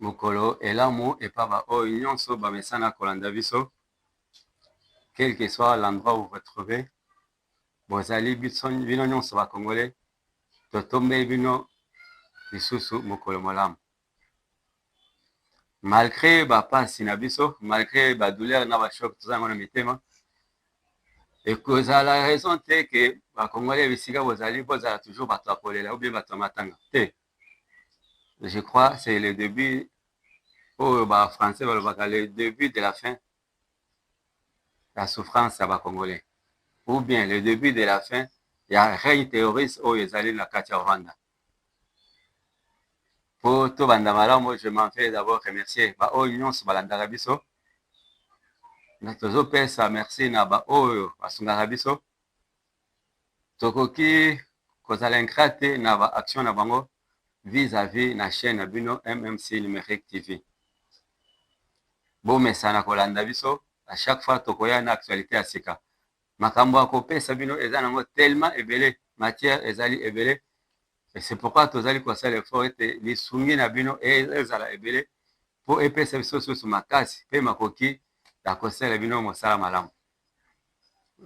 mokolo elamu epa oyo nyonso bamesana kolanda biso, quel que soit l'endroit où vous vous trouvez, bozali bino nyonso bakongole totombeli bino lisusu mokolo malamu. Malgré bapasi na biso, malgré badouleur na bashock toza yango na mitema, ekozala raison te ke bakongole bisika bozala toujours bato ya kolela ou bien bato ya matanga te. Je crois c'est le début oyo bafrançais balobaka le début de la fin la souffrance ya bakongolais, ou bien le début de la fin ya règne terroriste oyo ezali na kati ya Rwanda. Po tobanda malamu, je m'en fais d'abord remercier baoyo nyonso balandaka biso, na tozopesa merci na baoyo basungaka biso. Tokoki kozala ingrat te na baaction na bango vis-à-vis na chaîne na bino MMC Numérique TV. Bomesana kolanda biso à chaque fois tokoya na actualité ya sika. Makambo ya kopesa bino eza nango tellement ebele, matière ezali ebele, et c'est pourquoi tozali kosala effort ete lisungi na bino ezala ebele po epesa biso susu makasi mpe makoki ya kosala bino mosala malamu.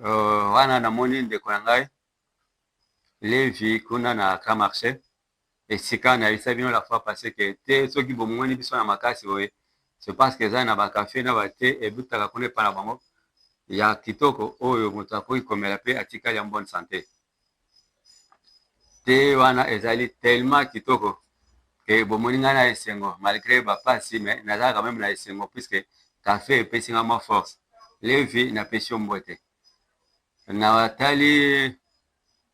Wana namoni ndeko na ngai Levi kuna na Grand Marché esika na yebisa bino la fois passé ke te soki bomoni biso na makasi boye, c'est parce que eza na bakafe na bate ebutaka kuna epa na bango ya kitoko oyo moto akoki komela mpe atikali ya bonne santé. Te wana ezali tellement kitoko ke bomoni ngai na esengo, malgré bapasi mais nazala quand même na esengo puisque kafe epesi nga ma force. Levi napesi yo mbote na watali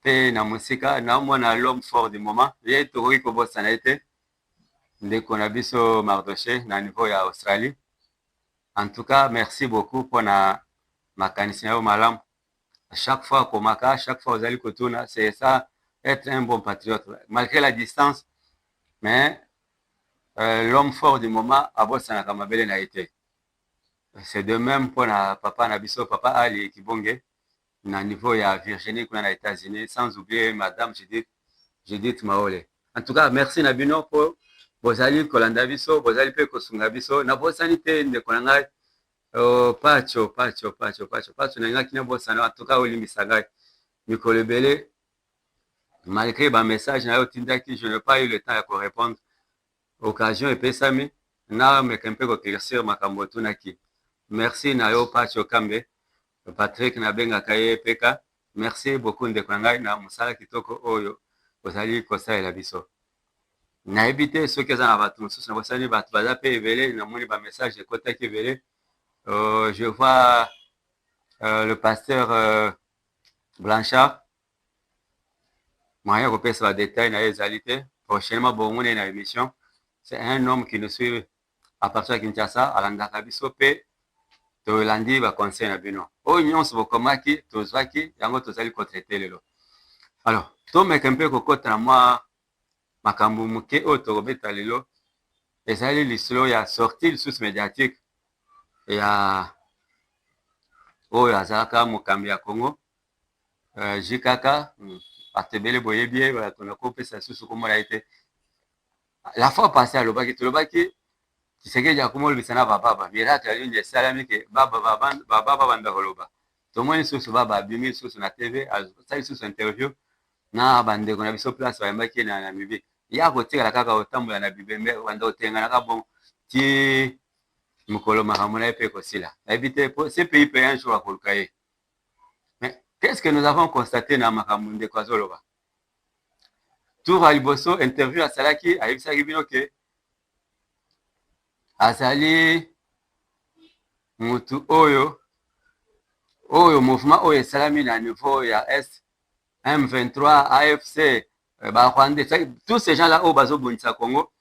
mpe na mosika naomona l'homme fort du moment, ye tokoki kobosana ye te, ndeko na biso Mardoché na niveau ya Australie. En tout cas, merci beaucoup mpona makanisi na yo malamu. Chaque fois komaka, chaque fois ozali kotuna, c'est ça être un bon patriote malgré la distance, mais l'homme fort du moment abosanaka mabele na ye te. C'est de même mpona papa na biso, papa Ali Kibonge na niveau ya Virginie kuna na États-Unis, sans oublier madame Judith Maole. En tout cas, merci na bino po bozali kolanda biso, bozali pe kosunga biso na bosani te ndeko na ngai pacho na ngaki na bosana. En tout cas, olimbisa ngai mikolo ebele, malgré ba message na yo tindaki, je n'ai pas eu le temps ya ko répondre. Occasion epesami na meka mpe kokirasir makambo tunaki. Merci na yo pacho Kambe, Patrick nabengaka ye peka. Merci beaucoup ndeko na ngai na mosala kitoko oyo ozali kosalela biso. Nayebi te soki eza na bato mosusu na bosani bato baza mpe ebele, namoni bamessage ekotaki ebele. Je vois le pasteur Blanchard moyen kopesa badetail na ye ezali te. Prochainement bomoni na émission. C'est un homme qui nous suit à partir de Kinshasa, alandaka biso mpe tolandi baconseil na bino oyo nyonso bokomaki tozwaki yango tozali kotraite lelo. Alors tomeka mpe kokota na mwa makambo moke oyo tokobeta lelo, ezali lisolo ya sortie lisusu médiatique ya oyo azalaka mokambi ya Congo jikaka bato ebele boyebi ye, bato nakopesa lisusu komona ye te. La fois passée tolobaki Tshisekedi akoma olobisa na bababa miracle ya nini esalami ke bababa banda koloba. Tomoni lisusu baba abimi lisusu na TV asali lisusu interview na bandeko na biso place bayambaki na Namibie, ya kotikala kaka otambola na bibembe banda otenganaka bon ti mokolo makambo na ye mpe kosila. Nayebi te ce pays peut un jour akoluka ye. Mais qu'est-ce que nous avons constaté na makambo ndeko azoloba? Tour ya liboso interview asalaki ayebisaki bino ke azali mutu oyo mouvement oyo esalami na niveau ya Est, M23, AFC, Rwandais, tous ces gens-là oyo bazobundisa Congo,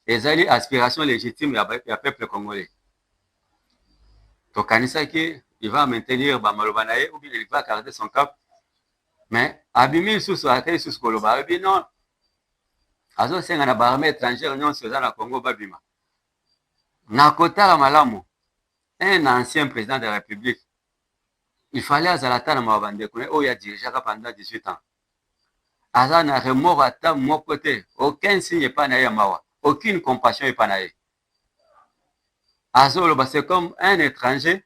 ezali aspiration légitime ya peuple congolais. Tokanisaki il va maintenir bamaloba na ye ou bien il va garder son cap, mais abimi lisusu ate lisusu koloba abi non azosenga na baarmée étrangère nyonso eza na Congo babima. Na kotala malamu, un ancien président de la République, il fallait azalata na mabandeko oyo ya dirigeaka pendant 18 ans. Aza na remords ata moko te, aucun signe epa na ye ya mawa, aucune compassion epa na ye. azoloba c'est comme un étranger,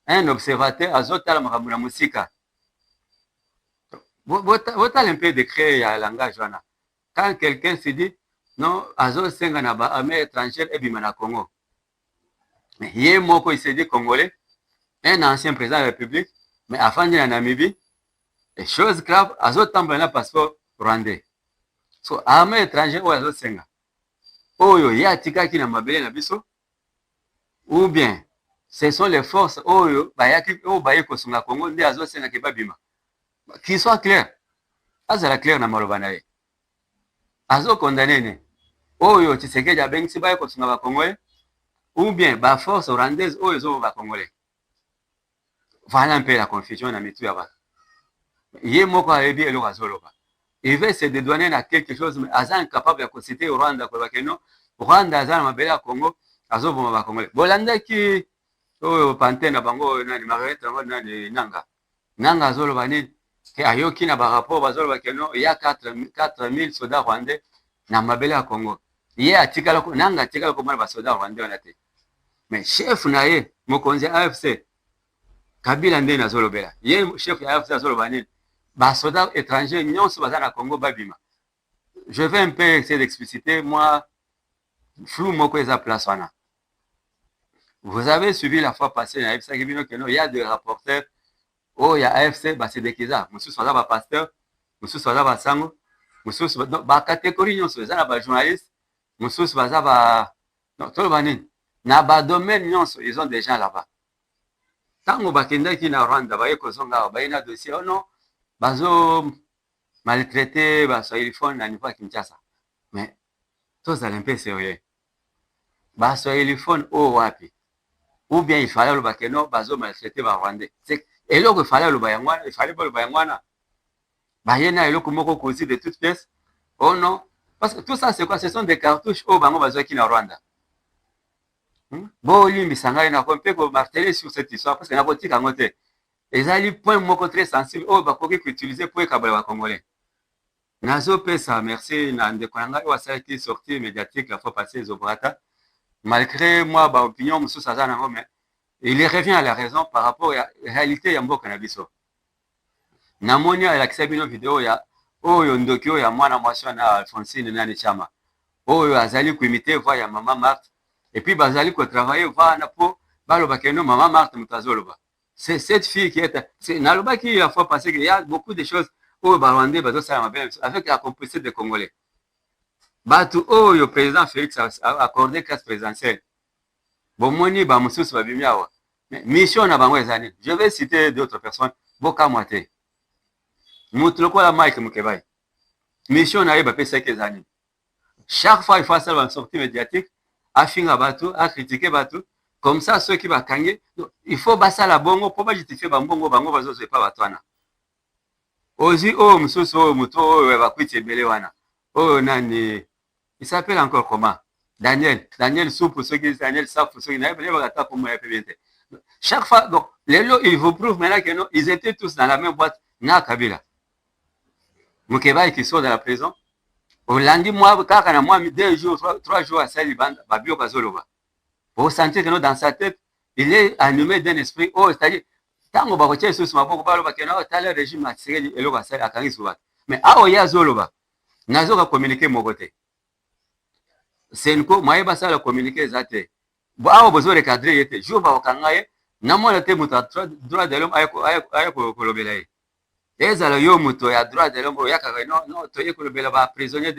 un observateur azotala makambo na musika. Botala un peu de créer ya langage wana. Quand quelqu'un se dit non azosenga na ba armée étrangère ebima na Congo, mais ye moko il se dit congolais, un ancien président de la République, mais afandi na Namibie, et chose grave azotambola na passeport rwandais. So armée étrangère oyo azosenga oyo ye atikaki na mabele na biso, ou bien ce sont les forces oyo bayaki oyo baye kosunga Congo nde azosenga ke babima. Qu'il soit clair, azala clair na maloba na ye. Azokondane ne oyo Tshisekedi abengisi baye kosunga ba Congolais, ou bien ba force rwandaise oyo ezobo ba Congolais. Voilà un peu la confusion na mitu ya bato. Ye moko ayebi eloko azoloba. Il veut se dédouaner na quelque chose, mais aza incapable ya kociter Rwanda ko bakeno Rwanda aza na mabele ya Congo azoboma ba Congolais. Bolandaki oyo pante na bango nani Margaret nani Nanga azoloba nini ke ayoki na ba rapport bazoloba keno ya 4000 soldats rwandais na mabele ya Congo. Ye atikala ko Nanga atikala ko ba soldats rwandais wana te. Mais chef na ye mokonzi AFC Kabila nde nazolobela. Ye chef ya AFC azoloba nini ba soldats étrangers nyonso baza na Congo babima. Je vais un peu essayer d'expliciter moi flou moko eza place wana. Vous avez suivi la fois passée na AFC Kibino keno il y a des rapporteurs oh ya AFC basi dekiza mususu baza ba pasteur mususu baza ba sango mususu ba catégorie nyonso eza na ba journaliste mususu baza ba non toloba nini na ba domaine nyonso ils ont des gens là-bas. Tango bakendaki na Rwanda baye kozonga baye na dossier oh non bazo maltraité ba Swahiliphone na niveau ya Kinshasa. Mais tozala un peu sérieux. Ba Swahiliphone oh wapi? Ou bien il fallait le bakeno bazo maltraité ba Rwandais. C'est eloko fallait le bayangwana, il fallait pas le bayangwana. Bayena eloko moko kozi de toutes pièces. Oh non, parce que tout ça c'est quoi? Ce sont des cartouches au bango bazoki na Rwanda. Bon limbi sangai na ko pe ko marteler sur cette histoire parce que na botika ngote. Ezali point moko très sensible oh bakoki utiliser pour ekabala ba Congolais. Nazo pesa merci na ndeko nanga wasala qui sortie médiatique la fois passée Zobrata. Malgré moi ba opinion musu saza na ngome. Il revient à la raison par rapport à la réalité ya mboka na biso. Namoni alakisa bino vidéo ya oyo ndoki oyo ya mwana mwasi na Alphonsine nani chama. Oyo azali kuimiter voix ya Maman Marthe et puis bazali ko travailler voix na po baloba keno Maman Marthe mutazoloba. C'est cette fille qui est c'est naloba qui la fois passée qu'il y a beaucoup de choses oyo Rwandais bazo sala mabele avec la complicité des Congolais. Batu oyo président Félix a accordé grâce présidentielle. Bomoni ba mususu babimi awa. Mais mission na bango ezani. Je vais citer d'autres personnes. Boka Mwate. Mutloko la Mike Mukebai. Mission na yeba pesa ezani. Chaque fois il faut faire une sortie médiatique, afinga batu, a critiquer batu. Comme ça ceux qui va kange, il faut basa la bongo pour pas justifier bango bango bazo se pas batwana. Ozi oh mususu oh muto oh ba kwiti bele wana. Oh nani il s'appelle encore comment? Daniel Soupe, ceux qui Daniel Saf, ceux qui n'avaient pas pour moi. Chaque fois, donc, les lots, ils vous prouvent maintenant que non, ils étaient tous dans la même boîte. Na Kabila. Moukébaï qui sort de la prison. Au lundi, moi, 2 jours, 3 jours à Saliban, Babio Bazoloba. Pour sentir que non, dans sa tête, il est animé d'un esprit, oh, c'est-à-dire, tant qu'on va retirer sous ma boue, t'as le régime à tirer et l'eau à Sali à Karisouba. Mais ah, oh, ya Zoloba. Nazo va communiquer mon côté. C'est une co, moi, ça la communiquer zate. Bon, ah, besoin de cadrer, yete. Je vais au Kangaye, n'amon la temuta, droit de l'homme, ayako kolobelaye. Ezala yo muto ya droit de l'homme, yaka non, toye kolobela ba prisonnier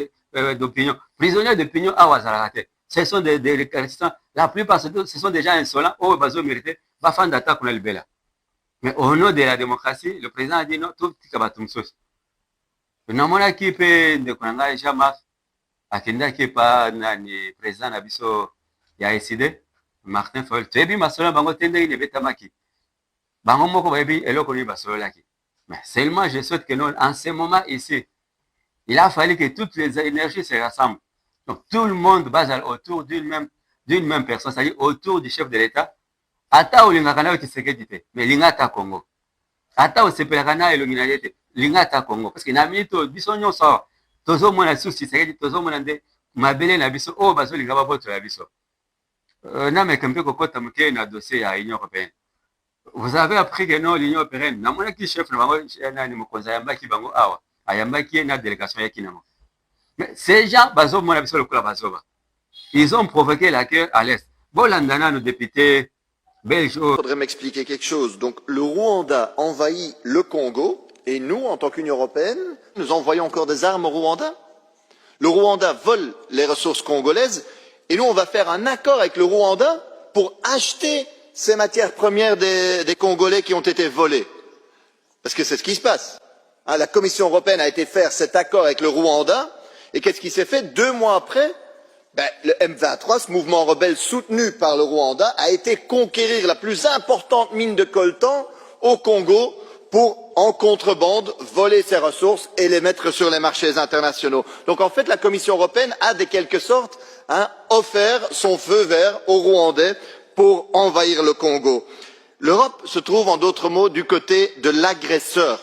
d'opinion. Prisonnier d'opinion, ah, wazarate. Ce sont des récalcitrants. La plupart, ce sont des gens insolents, oh, bazo mérité, ba fan d'attaque, on a le bela. Mais au nom de la démocratie, le président a dit non, tout petit kabatumsos. Namona qui peut de Kangaye, Jean-Marc, akendaki pa nani président na biso ya SID Martin Fayol tebi masolo bango tende ile betamaki bango moko bayebi eloko ni basolo laki. Mais seulement je souhaite que non en ce moment ici il a fallu que toutes les énergies se rassemblent, donc tout le monde base autour d'une même personne, c'est-à-dire autour du chef de l'État. Ata olingaka na Tshisekedi te mais lingata Congo, ata osepelaka na elongina yete lingata Congo, parce que na mito biso nyonso tozo mona susi Tshisekedi tozo mona nde mabele na biso o bazo linga baboto ya biso. na mekempe kokota muke na dossier ya Union européenne. Vous avez appris que non l'Union européenne na mona ki chef na bango nani mokonza yambaki bango awa ayambaki na délégation ya kinamo. Mais ces gens bazo mona biso lokola bazoba. Ils ont provoqué la guerre à l'est. Bolandana nos députés belges. Il faudrait m'expliquer quelque chose. Donc le Rwanda envahit le Congo et nous, en tant qu'Union européenne, nous envoyons encore des armes au Rwanda. Le Rwanda vole les ressources congolaises et nous, on va faire un accord avec le Rwanda pour acheter ces matières premières des Congolais qui ont été volées. Parce que c'est ce qui se passe. Hein, la Commission européenne a été faire cet accord avec le Rwanda et qu'est-ce qui s'est fait 2 mois après? Le M23, ce mouvement rebelle soutenu par le Rwanda, a été conquérir la plus importante mine de coltan au Congo pour, en contrebande, voler ses ressources et les mettre sur les marchés internationaux. Donc en fait, la Commission européenne a, de quelque sorte, offert son feu vert aux Rwandais pour envahir le Congo. L'Europe se trouve, en d'autres mots, du côté de l'agresseur.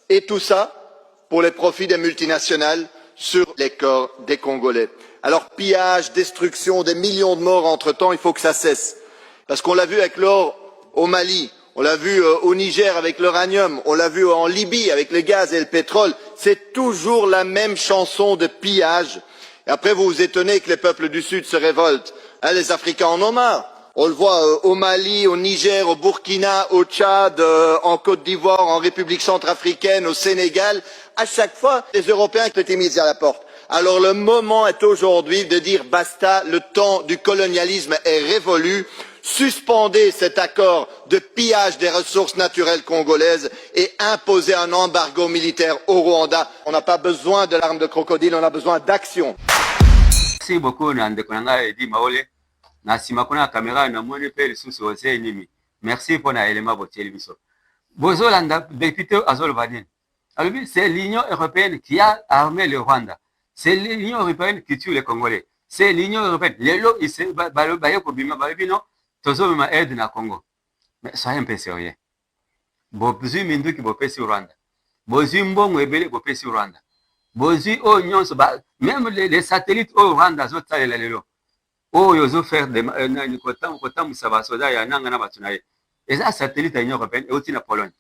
Et tout ça pour les profits des multinationales sur les corps des Congolais. Alors pillage, destruction, des millions de morts entre-temps, il faut que ça cesse. Parce qu'on l'a vu avec l'or au Mali, on l'a vu au Niger avec l'uranium, on l'a vu en Libye avec le gaz et le pétrole. C'est toujours la même chanson de pillage. Et après vous vous étonnez que les peuples du Sud se révoltent. Hein, les Africains en ont marre. On le voit au Mali, au Niger, au Burkina, au Tchad, en Côte d'Ivoire, en République centrafricaine, au Sénégal. À chaque fois, les Européens qui ont été mis à la porte. Alors le moment est aujourd'hui de dire basta, le temps du colonialisme est révolu. Suspendez cet accord de pillage des ressources naturelles congolaises et imposez un embargo militaire au Rwanda. On n'a pas besoin de l'arme de crocodile, on a besoin d'action. Merci beaucoup Nandekonanga Edi Maole. Na sima kuna caméra na moni pe lisusu ose nimi. Merci pour na élément botieli biso. Bozolanda député Azol Badin. Alors c'est l'Union européenne qui a armé le Rwanda. C'est l'Union européenne qui tue les Congolais. C'est l'Union européenne. Les lots, ils se balayent pour bima non. Tozo ma aide na Congo. Mais soyez un peu sérieux. Bozu mindu ki bopesi Rwanda. Bozu mbongo ebele bopesi Rwanda. Bozu o nyonso ba même les satellites au Rwanda zotale la lelo. O yozo faire des na kota musaba soda ya nanga na batunaye. Et ça satellite à l'Union européenne et aussi la Pologne.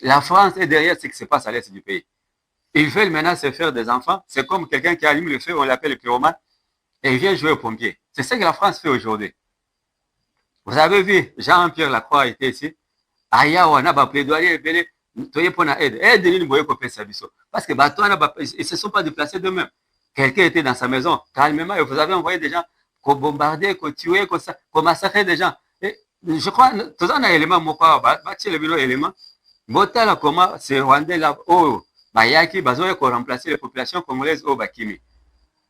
La France est derrière ce qui se passe à l'est du pays. Ils veulent maintenant se faire des enfants. C'est comme quelqu'un qui allume le feu, on l'appelle le pyromane, et il vient jouer au pompier. C'est ce que la France fait aujourd'hui. Vous avez vu, Jean-Pierre Lacroix était ici. Aya, on a pas plaidoyer, toye pour la aide. Aide, ils parce que ils ne se sont pas déplacés d'eux-mêmes. Quelqu'un était dans sa maison, calmement, et vous avez envoyé des gens qu'on bombardait, qu'on tuait, qu'on massacrait des gens. Et je crois, tout ça, on a un élément, le élément. Botala, comment c'est Rwandais là, oh, Bayaki, Bazoé, pour remplacer les populations congolaises au Bakimi.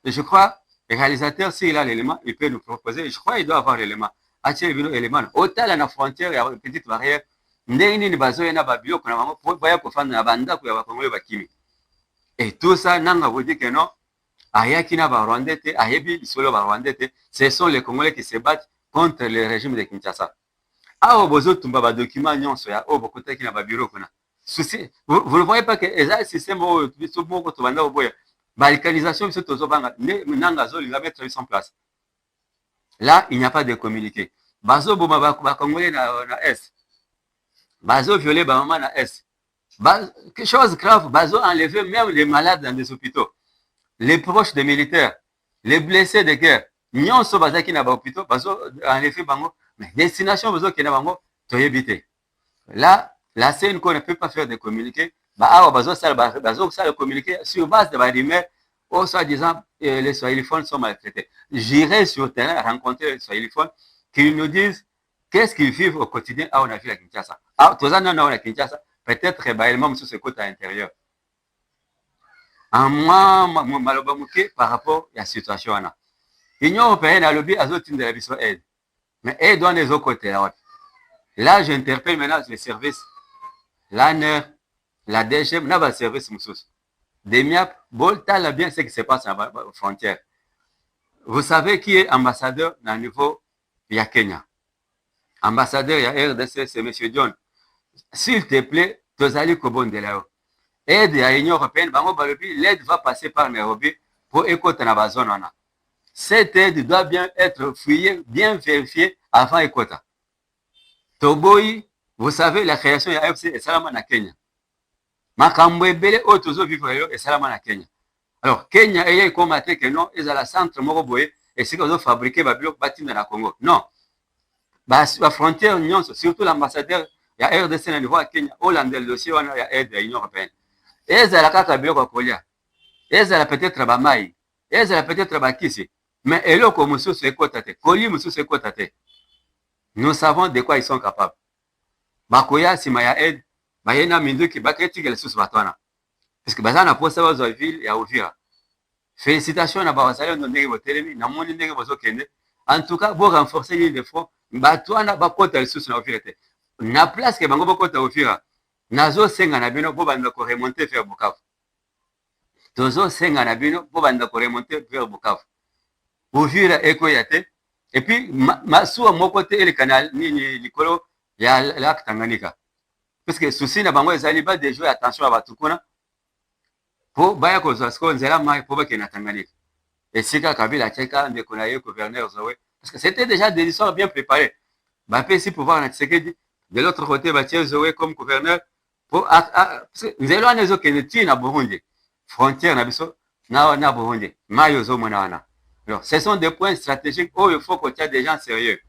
Et je crois, le réalisateur, s'il a l'élément, il peut nous proposer. Je crois qu'il doit avoir l'élément. Acheter l'élément. Autant la frontière, il y a une petite barrière. Ndeni Bazoé na Babio, qu'on a voyé pour faire la banda pour Congolais Bakimi. Et tout ça, Nanga vous dit que non. Ayaki na Rwandais, Ayebi, Isolo Rwandais, ce sont les Congolais qui se battent contre le régime de Kinshasa. Ah, bozo tumba ba document nyonso ya o bokota ki na ba bureau kuna. Souci, vous ne voyez pas que eza système o biso boko to banda boya. Balkanisation biso tozo banga nanga zo linga mettre en place. Là, il n'y a pas de communiqué. Bazo boma ba congolais na est. Bazo violer ba maman na est. Quelque chose grave, bazo enlever même les malades dans des hôpitaux. Les proches des militaires, les blessés de guerre. Nyonso bazaki na ba hôpitaux, bazo enlever bango. Mais destination besoin qu'il y a to éviter. Là, la CNCO ne peut pas faire de communiqué. Bah, besoin ça le communiqué sur base de rumeurs, ou soi-disant les Swahiliphones sont maltraités. J'irai sur terrain rencontrer les Swahiliphones qui nous disent qu'est-ce qu'ils vivent au quotidien à on a vu la Kinshasa. Ah, tous les ans on a Kinshasa, peut-être réellement sur ce côté intérieur. En moi, malobamouké par rapport à la situation là. L'Union européenne a lobby à d'autres de la mission aide. Mais aide dans les autres côtés. Là, j'interpelle maintenant les services, l'ANER, la DGM, n'a pas de service moussous. Demiap, Bolta l'a bien ce qui se passe à la frontière. Vous savez qui est ambassadeur dans le niveau de Kenya? Ambassadeur de RDC, c'est M. John. S'il te plaît, Tozali Kobon de là. Aide à l'Union européenne, l'aide va passer par Nairobi pour écouter dans la zone. Cette aide doit bien être fouillée, bien vérifiée avant Ekota. Toboyi, vous savez, la création de l'AFC est salama na Kenya. Makambo ebele oyo tozovivre lelo esalama na Kenya. Alors, Kenya eye ekomate ke non ezala centre moko boye esika ozofabrike babiloko batinda na Congo. Non. Bafrontière nyonso, surtout l'ambassadeur ya RDC na niveau ya Kenya, olanda le dossier wana ya aide ya Union européenne. Ezala kaka biloko ya kolia. Ezala peut-être bamai. Ezala peut-être bakisi. Mais eloko mosusu ekota te. Koli mosusu ekota te. Nous savons de quoi ils sont capables. Bakoya sima ya aide, bayena minduki baketike lisusu batwana. Parce que bazana posa bazwa ville ya Uvira. Félicitations na bazali ndenge botelemi, na moni ndenge bozokende. En tout cas, vous renforcer l'île de front, batwana bakota lisusu na Uvira te. Na place ke bango bakota Uvira. Nazo senga na bino bo banda ko remonter vers Bukavu. Tozo senga na bino bo banda ko remonter vers Bukavu. Uvira eko yate. Et puis masuwa moko te ele canal nini likolo ya lac Tanganyika. Parce que souci na bango ezali ba de jouer attention à batukuna. Po baya ko zasko nzela mai po ba na Tanganyika. Et sika Kabila cheka ndeko na ye gouverneur Zoé parce que c'était déjà des histoires bien préparées. Ba pe si pouvoir na Tshisekedi de l'autre côté ba tie Zoé comme gouverneur pour parce que nzelo anezo keneti na Burundi. Frontière na biso na Burundi. Mayo zo mona wana. Alors, ce sont des points stratégiques où il faut qu'on ait des gens sérieux.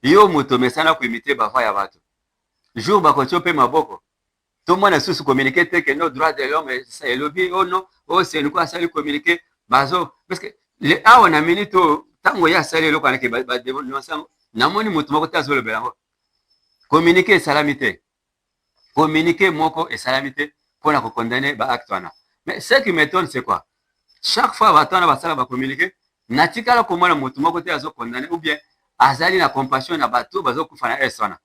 Yo moto mesana ko imiter bafa ya bato. Jour ba ko chope maboko. Tout le monde est sous communiquer que nos droits de l'homme c'est lobby oh non, oh c'est quoi ça lui communiquer bazo parce que les a on a minute tango ya sale lo kana ke ba dénoncer na moni moto moko tazo le belango. Communiquer salamité. Communiquer moko et salamité pour la condamner ba acte wana. Mais ce qui m'étonne c'est quoi? Chaque fois batana basala ba communiquer natikala ko mona moto moko te azo condamner ou bien azali na compassion na bato bazo kufa na est wana.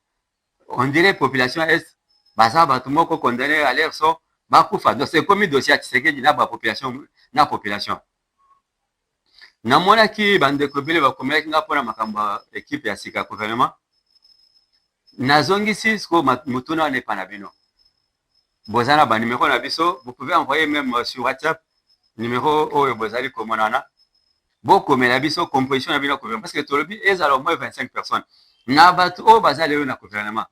On dirait population est baza bato moko condamné à l'air so bakufa. Donc c'est comme dossier à Tshisekedi na ba population na population. Na mona ki bande ko bele ba komela nga pona makamba équipe ya sika gouvernement. Nazongisi sko mutuna ne panabino. Bozana ba numéro na biso, vous pouvez envoyer même sur WhatsApp numéro oyo bozali komonana. Boko mela biso composition na bino gouvernement parce que tolobi ezala au moins 25 personnes. Na bato o bazali yo na gouvernement.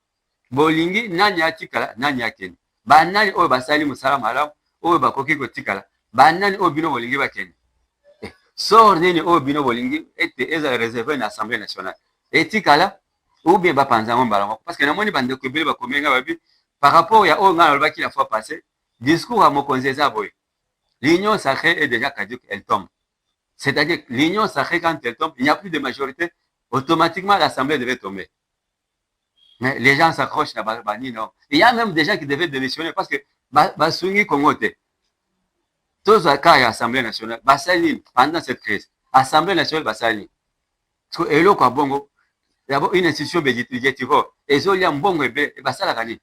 Bolingi nani atikala nani akeni. Ba nani oyo basali musala malamu oyo bakoki kotikala. Ba nani oyo bino bolingi bakeni. Sort nini oyo bino bolingi ete ezala réservé na Assemblée nationale. Etikala ou bien ba panza ngomba parce que namoni bande ko bele ba komenga babi par rapport ya oyo ngana lobaki la fois passée discours à Mokonzi boy. L'union sacrée est déjà caduque, elle tombe. C'est-à-dire que l'union sacrée, quand elle tombe, il n'y a plus de majorité, automatiquement l'Assemblée devait tomber. Mais les gens s'accrochent à Bani, non. Il y a même des gens qui devaient démissionner parce que Basungi Kongote, tous les cas à l'Assemblée nationale, Bassali, pendant cette crise, Assemblée nationale, Bassali. Parce que Elo Bongo, d'abord une institution budgétaire, et Zolia Mbongo et Bassala Kani.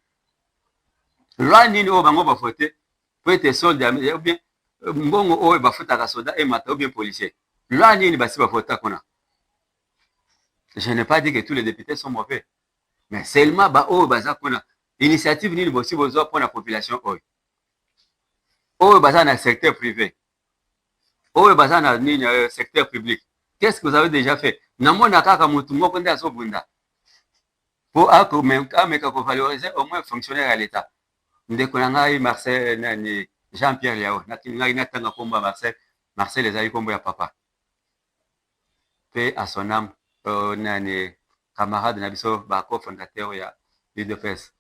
Loi Nino Bango va voter, peut être soldat, ou bien Mbongo oyo bafutaka soda et mata ou bien policier. Loi nini basi bafota kona. Je n'ai pas dit que tous les députés sont mauvais. Mais seulement ba oyo baza kona initiative nini bosi bozo pour la population oyo. Oyo baza na secteur privé. Oyo baza na nini secteur public. Qu'est-ce que vous avez déjà fait? Namona kaka mutu moko nde azobunda. Pour ameka ko valoriser au moins fonctionnaire à l'État. Ndeko na ngai Marcel nani Jean-Pierre Liao, ngai natanga komba Marcel ezali kombo ya papa. Paix à son âme, nani camarade na biso ba co-fondateur ya l'UDPS.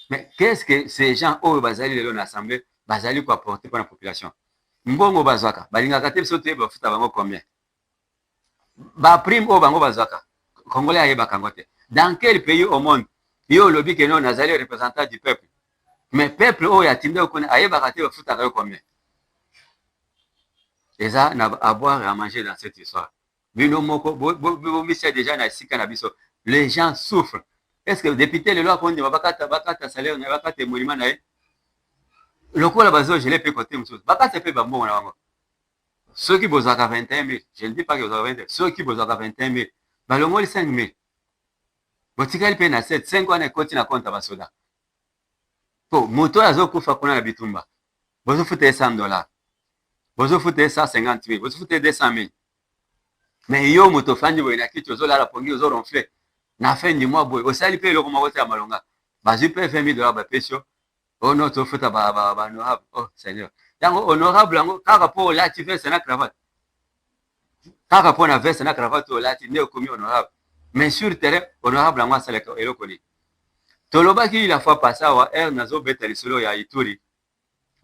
Mais qu'est-ce que ces gens oyo bazali lelo na assemblée bazali ko apporter pour la population? Mbongo bazwaka, balingaka te biso te bafuta bango combien? Ba prime oyo bango bazwaka. Congolais ayeba kango te. Dans quel pays au monde yo lobi que non nazali représentant du peuple? Mais peuple oyo atinde okone ayebaka te bafutaka yo combien? Et ça na à boire et à manger dans cette histoire. Bino moko bomisia déjà na sika na biso. Les gens souffrent. Est-ce que député le loi kondi bakata salaire na bakata monument na ye? Lokola bazo je l'ai pe côté mususu. Bakata pe bambongo na bango. Ceux qui bozaka 21 000, je ne dis pas que vous avez 20 000, ceux qui bozaka 21 000, balongoli 5 000. Botikali pe na 7, 5 wana ekoti na compte basoda. Po moto azokufa kuna na bitumba. Bozo fute $100. Bozo fute 150 000, bozo fute 200 000. mais yo moto fandi boye na kiti ozolala pongi ozoronfle na fin du mois boye osali mpe eloko moko te ya malonga bazwi mpe 20 000 $ bapesi yo oh non tofuta honorable oh seigneur yango honorable yango kaka mpo olati veste na cravate kaka mpo na veste na cravate olati nde okomi honorable mais sur terrain honorable yango asalaka eloko nini tolobaki la fois passé awa r nazobeta lisolo ya Ituri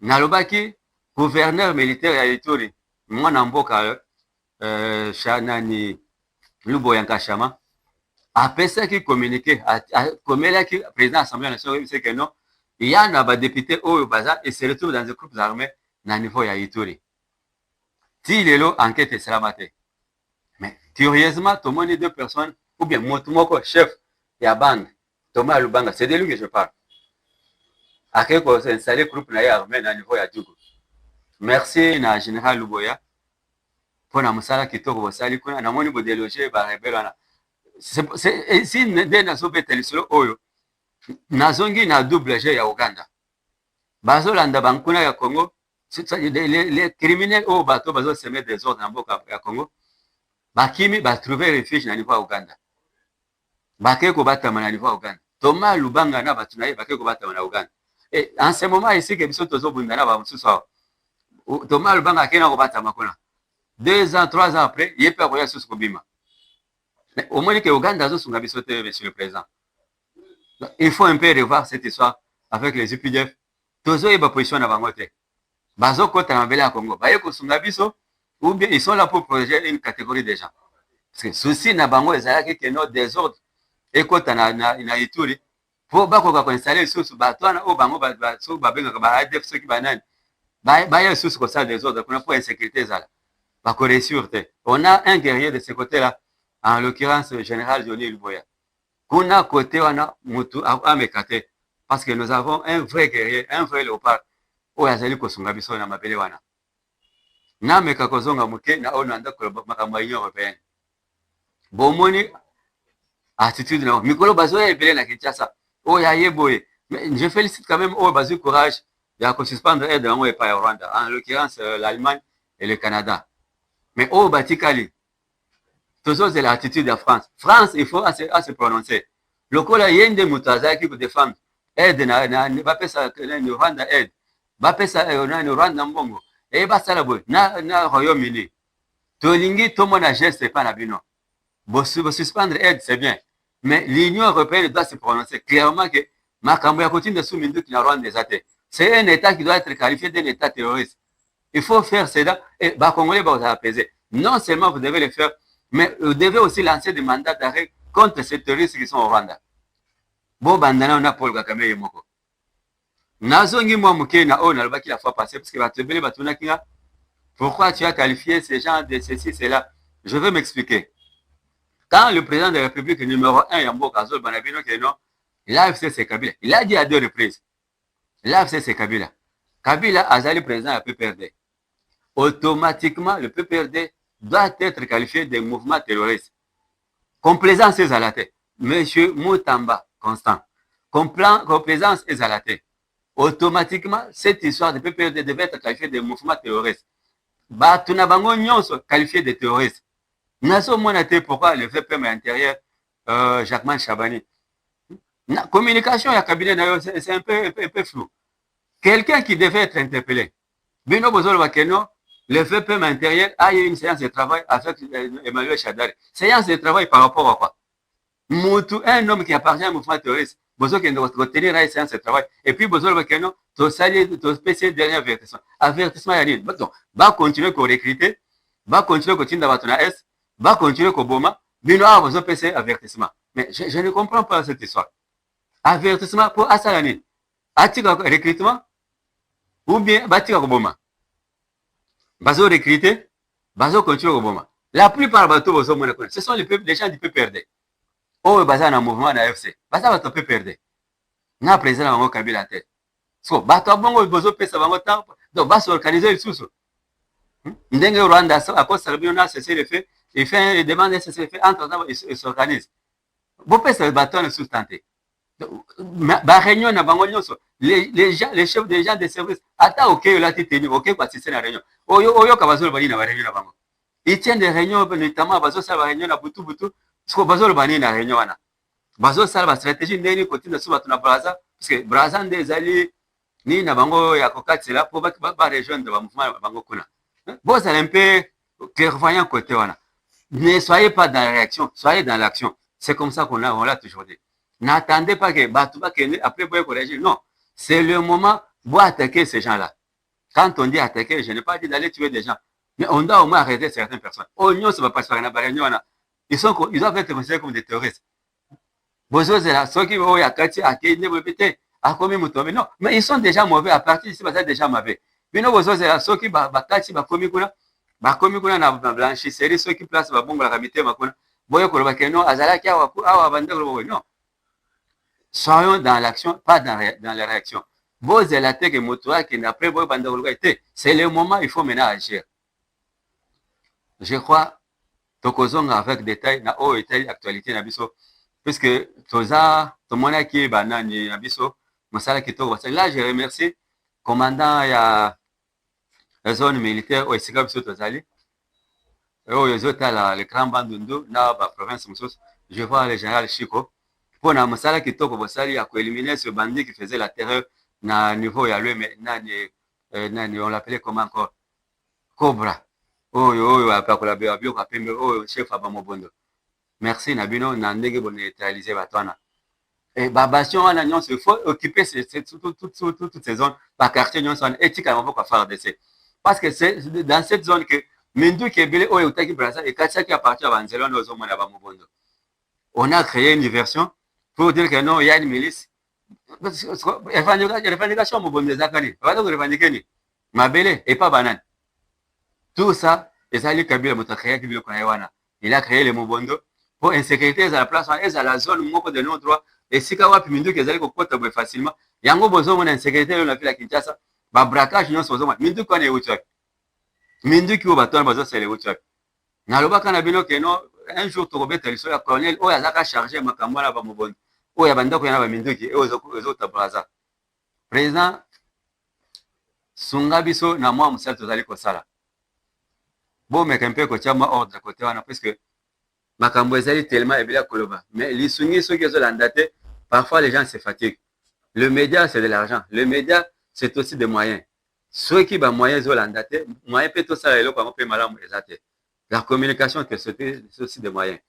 nalobaki gouverneur militaire ya Ituri mwana mboka nani Luboya Nkashama apesaki communiqué akomelaki président assemblée nationale c'est que non il y a na ba député oyo baza et se retrouve dans des groupes armés na niveau ya Ituri ti lelo enquête esalama te mais curieusement tomoni deux personnes ou bien moto moko chef ya bande Thomas Lubanga c'est de lui que je parle akei koinstalle groupe na ye armé na niveau ya Djugu merci na général Luboya mpona mosala kitoko bosali kuna namoni bodeloge barebele wana si nde nazobeta lisolo oyo nazongi na double G ya Uganda bazolanda bankuna ya Congo les criminels oyo bato bazoseme desordre na mboka ya Congo bakimi batrouve refuge na niveau ya Uganda bakei kobatama na niveau ya Uganda Thomas Lubanga na bato na ye bakei kobatama na Uganda et en ce moment ici ke biso tozobunda na bamosusu awa Thomas Lubanga akei na kobatama kuna 2 ans 3 ans après ye mpe akoya susu kobima omoni ke Uganda azosunga biso te monsieur le président. Il faut un peu revoir cette histoire avec les UPDF tozoyeba position na bango te bazokota na mbele ya Congo baye kosunga biso ou bien ils sont là pour protéger une catégorie de gens parce que souci na bango ezalaki ke no désordre ekota na Ituri po bakoka koinstalle lisusu bato wana oyo bango so babengaka ba ADF soki banani baye lisusu kosala désordre kuna po insécurité ezala bakoresure te. On a un guerrier de ce côté-là, en l'occurrence général Johnny Luboya kuna kote wana mutu amekate parce que nous avons un vrai guerrier, un vrai léopard oyo azali kosunga biso na mabele wana nameka kozonga moke na oyo nanda koloba makambo ya Union européenne bomoni attitude na mikolo bazoya ebele na Kinshasa oyo ayeboye mais je félicite quand même oyo bazwi courage ya kosuspendre aide yango epai ya Rwanda en l'occurrence l'Allemagne et le Canada mais oyo batikali c'est l'attitude de France. France, il faut à se prononcer. Le cola yende mutaza qui peut défendre aide na ba pesa na Rwanda aide. Ba pesa na Rwanda mbongo. Et ba sala boy na Royaume-Uni. Tolingi to mona geste pas na bino. Bo suspendre aide c'est bien. Mais l'Union européenne doit se prononcer clairement que makambo ya continue sous mindu qui na Rwanda des athées. C'est un état qui doit être qualifié d'un état terroriste. Il faut faire cela et ba congolais va vous apaiser. Non seulement vous devez le faire mais vous devez aussi lancer des mandats d'arrêt contre ces terroristes qui sont au Rwanda. Bon, bandana, on a Paul Kagame et Moko. Nazongi moi muke na on a la fois passée parce que va te belle batuna kinga. Pourquoi tu as qualifié ces gens de ceci, cela? Je veux m'expliquer. Quand le président de la République numéro 1 Yambo Kazol Banabino Keno, l'AFC c'est Kabila. Il a dit à 2 reprises. L'AFC c'est Kabila. Kabila Azali président a PPRD. Automatiquement le PPRD doit être qualifié de mouvement terroriste. Complaisance est à la tête. Monsieur Moutamba Constant. Complaisance est à la tête. Automatiquement, cette histoire de PPRD devait être qualifiée de mouvement terroriste. Batuna bango nyonso qualifié de terroriste. Naso monate pourquoi le VPM intérieur Jacquemin Chabani. La communication et cabinet c'est un peu flou. Quelqu'un qui devait être interpellé. Bino Bozolo Bakeno. Le VPM intérieur a eu une séance de travail avec Emmanuel Chadari. Séance de travail par rapport à quoi? Un homme qui appartient à un mouvement terroriste, besoin qu'il doit tenir une séance de travail. Et puis, besoin de nous, tu saluer, tu spécial dernier avertissement. Avertissement, il y a dit, donc, va continuer à recruter, va continuer à continuer dans la S, va continuer à Boma, mais nous avons besoin de avertissement. Mais je ne comprends pas cette histoire. Avertissement pour Assalani. A-t-il recrutement? Ou bien, va-t-il Boma? Bazo recruter, bazo continuer au moment. La plupart bateaux bazo mona ce sont les gens du PPRD. Oh baza na mouvement na FC. Baza bato PPRD. Na président bango Kabila tête. So bato bongo bazo pesa bango temps. Donc bazo organiser le sous. Ndenge Rwanda à cause Serbie on a cessé le fait, il fait une demande de cesser le fait entre temps il s'organise. Bo pesa bato na sous-tenté. Ba réunion na bango nyonso les chefs des gens de service ata OK la tenu OK participer na réunion oyo kabazolo bali na réunion na bango ils tiennent des réunions, notamment bazo ça va réunion na butu butu, parce que bazo le bani na réunion wana. Bazo ça va stratégie ndeni côté na suba tuna Braza, parce que Braza des alliés ni na bango ya kokati là pour ba rejoindre ba mouvement bango kuna. Bon, c'est un peu clairvoyant côté wana. Ne soyez pas dans la réaction, soyez dans l'action. C'est comme ça on l'a toujours dit. N'attendez pas que Batouba après vous corriger. Non, c'est le moment pour attaquer ces gens-là. Quand on dit attaquer, je n'ai pas dit d'aller tuer des gens. Mais on doit au moins arrêter certaines personnes. Oignon, ça va pas se faire une ils doivent être considérés comme des terroristes. Bozo, c'est là, ceux qui vont à Kati, à Kéné, à Komi Moutomé. Non, mais ils sont déjà mauvais. À partir d'ici, c'est déjà mauvais. Mais non, Bozo, c'est là, ceux qui vont à Kati, à Komi Kuna, bakomi kuna na blanchisserie soki place babongo la kamite makuna boyo ko ba keno azala ki awa bande ko non, soyons dans l'action pas dans la réaction boze la teke motoa qui après boyo bande ko été c'est le moment il faut maintenant agir. Je crois tokozonga avec détail na o état actualité na biso puisque toza tomona ki banani na biso mosala kitoko là je remercie commandant ya la zone militaire au esika biso tozali oyo ezotala le grand bandundu na ba province mosusu. Je vois le général Chiko mpona mosala kitoko bosali ya koéliminer ce bandit qui faisait la terreur na niveau ya lweme nani on l'appelait comment encore Cobra oyo apakola biloko ya pembe oyo chef ya bamobondo. Merci na bino na ndenge boneutraliser bato wana babastion wana nyonso il faut occuper toutes ces zones baquartier nyonso wana etikala maboko ya FARDC. Parce que c'est dans cette zone que Minduki Ebele Oyo Utaki Braza et Katsaki à partir de Banzelon aux hommes à Bamobondo. On a créé une version pour dire que non, il y a une milice. Revendication Mobondo Zakani. Pas de revendication. Mabele et pas banane. Tout ça, et Ali Kabila Motakaya qui il a créé les Mobondo pour insécurité à la place, à la zone moko de non droit. Et si Kawapi Minduki Ezali Kokota facilement, Yango Bozo mon insécurité on a fait la Kinshasa. Ba braquage non sozo Minduki on est où Minduki au bateau bazo c'est les où na lobaka na bino que non un jour to robeta liso ya colonel o azaka charger makambo na ba mobondo o ya banda ko yana ba Minduki e ozo tabraza président sunga biso na moi musala tozali ko sala bon mais kempe ko chama ordre côté wana parce que makambo ezali tellement ebila koloba mais lisungi ceux qui sont landate parfois les gens se fatiguent. Le média c'est de l'argent, le média c'est aussi des moyens. Ceux qui ont moyens de moyens peut tout ça, la communication c'est aussi des moyens.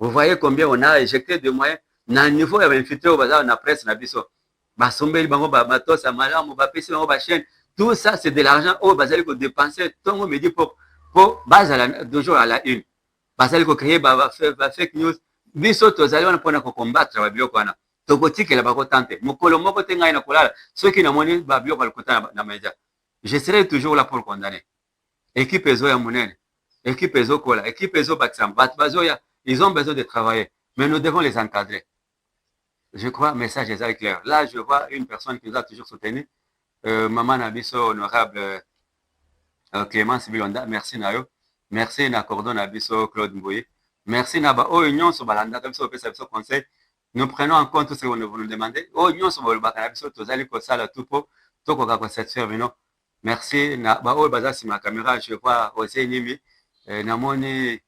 Vous voyez combien on a éjecté de moyens. Dans le niveau, il y avait infiltré au bazar, on a presse, on a biso. Tout ça, c'est de l'argent au bazar qu'on dépensait. Tout le monde pour base toujours à la une. Bazar qu'on créé, fake news. Biso, tous allez, on a combattre la biokwana. Tokotikela bakotante mokolo moko te ngai na kolala soki na moni ba biloko balukota na media je serai toujours là pour le condamner. Équipe ezo ya munene équipe ezo kola équipe ezo baksam bat bazoya ils ont besoin de travailler mais nous devons les encadrer. Je crois message est clair. Là je vois une personne qui nous a toujours soutenu maman nabiso honorable Clémence Bilonda, merci na yo, merci na cordon nabiso Claude Mboye, merci na ba oyo nyonso balanda biso pesa biso conseil. Nous prenons en compte tout ce que vous nous demandez. Oh, nous sommes au Bakanabiso, tous allez pour ça, tout pour tout qu'on satisfaire. Merci. Na ba oh baza si ma caméra, je vois aussi Nimi, namoni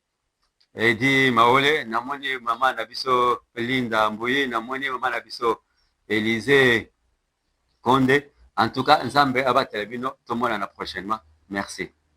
Edi Maole, namoni maman Nabiso Linda Mbouye, namoni maman Nabiso Élisée Condé. En tout cas, Nzambe abattre bino, tout le monde prochainement. Merci.